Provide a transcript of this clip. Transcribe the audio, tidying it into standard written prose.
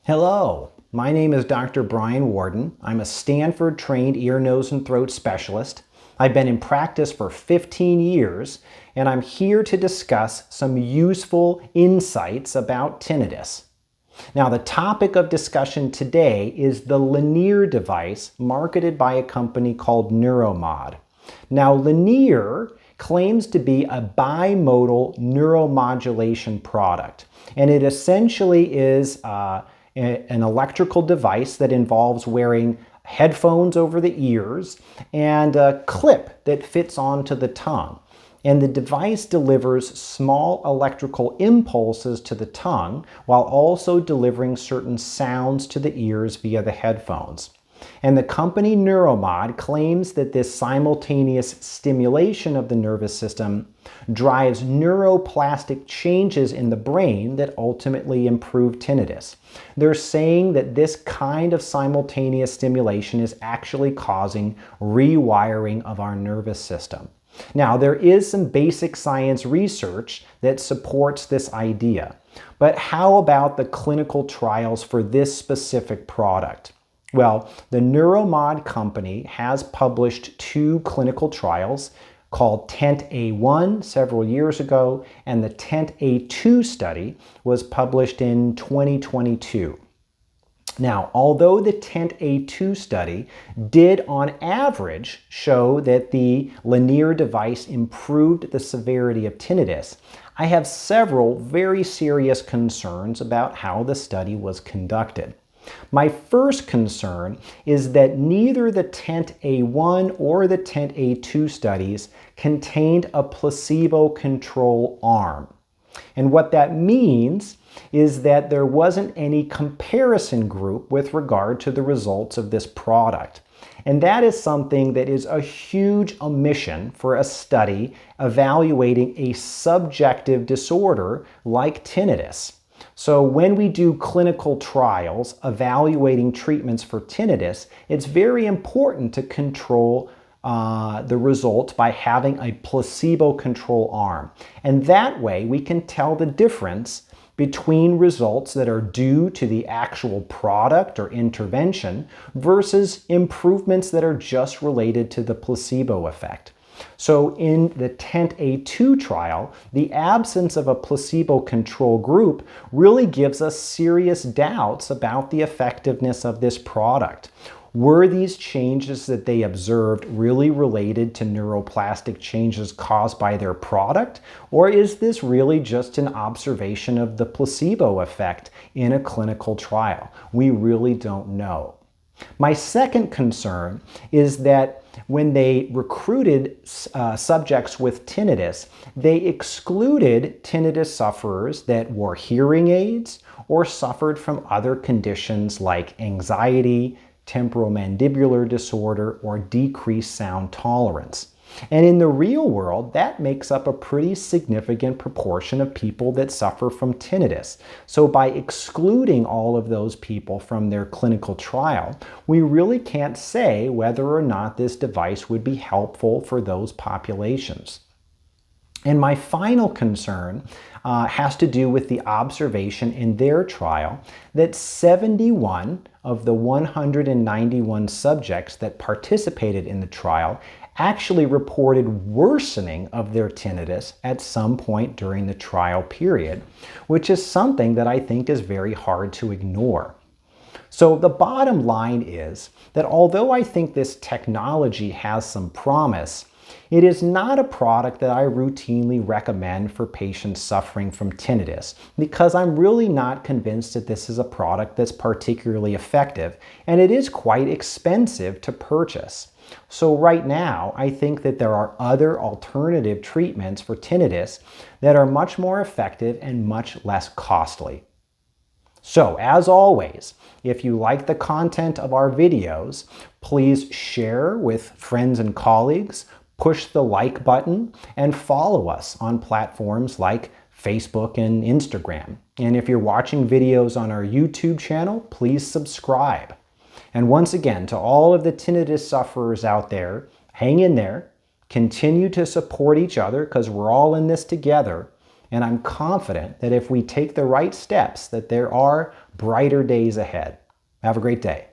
Hello, my name is Dr. Brian Worden. I'm a Stanford-trained ear, nose, and throat specialist. I've been in practice for 15 years, and I'm here to discuss some useful insights about tinnitus. Now, the topic of discussion today is the Lenire device marketed by a company called NeuroMod. Now, Lenire claims to be a bimodal neuromodulation product, and it essentially is an electrical device that involves wearing headphones over the ears and a clip that fits onto the tongue. And the device delivers small electrical impulses to the tongue while also delivering certain sounds to the ears via the headphones. And the company NeuroMod claims that this simultaneous stimulation of the nervous system drives neuroplastic changes in the brain that ultimately improve tinnitus. They're saying that this kind of simultaneous stimulation is actually causing rewiring of our nervous system. Now, there is some basic science research that supports this idea, but how about the clinical trials for this specific product? Well, the NeuroMod company has published 2 clinical trials called TENT-A1 several years ago, and the TENT-A2 study was published in 2022. Now, although the TENT-A2 study did on average show that the Lenire device improved the severity of tinnitus, I have several very serious concerns about how the study was conducted. My first concern is that neither the TENT-A1 or the TENT-A2 studies contained a placebo control arm. And what that means is that there wasn't any comparison group with regard to the results of this product. And that is something that is a huge omission for a study evaluating a subjective disorder like tinnitus. So when we do clinical trials evaluating treatments for tinnitus, it's very important to control the results by having a placebo control arm. And that way we can tell the difference between results that are due to the actual product or intervention versus improvements that are just related to the placebo effect. So in the TENT-A2 trial, the absence of a placebo control group really gives us serious doubts about the effectiveness of this product. Were these changes that they observed really related to neuroplastic changes caused by their product? Or is this really just an observation of the placebo effect in a clinical trial? We really don't know. My second concern is that when they recruited subjects with tinnitus, they excluded tinnitus sufferers that wore hearing aids or suffered from other conditions like anxiety, temporomandibular disorder, or decreased sound tolerance. And in the real world, that makes up a pretty significant proportion of people that suffer from tinnitus. So by excluding all of those people from their clinical trial, we really can't say whether or not this device would be helpful for those populations. And my final concern has to do with the observation in their trial that 71 of the 191 subjects that participated in the trial actually reported worsening of their tinnitus at some point during the trial period, which is something that I think is very hard to ignore. So the bottom line is that although I think this technology has some promise, it is not a product that I routinely recommend for patients suffering from tinnitus because I'm really not convinced that this is a product that's particularly effective, and it is quite expensive to purchase. So right now, I think that there are other alternative treatments for tinnitus that are much more effective and much less costly. So, as always, if you like the content of our videos, please share with friends and colleagues, push the like button, and follow us on platforms like Facebook and Instagram. And if you're watching videos on our YouTube channel, please subscribe. And once again, to all of the tinnitus sufferers out there, hang in there, continue to support each other because we're all in this together, And I'm confident that if we take the right steps, that there are brighter days ahead. Have a great day.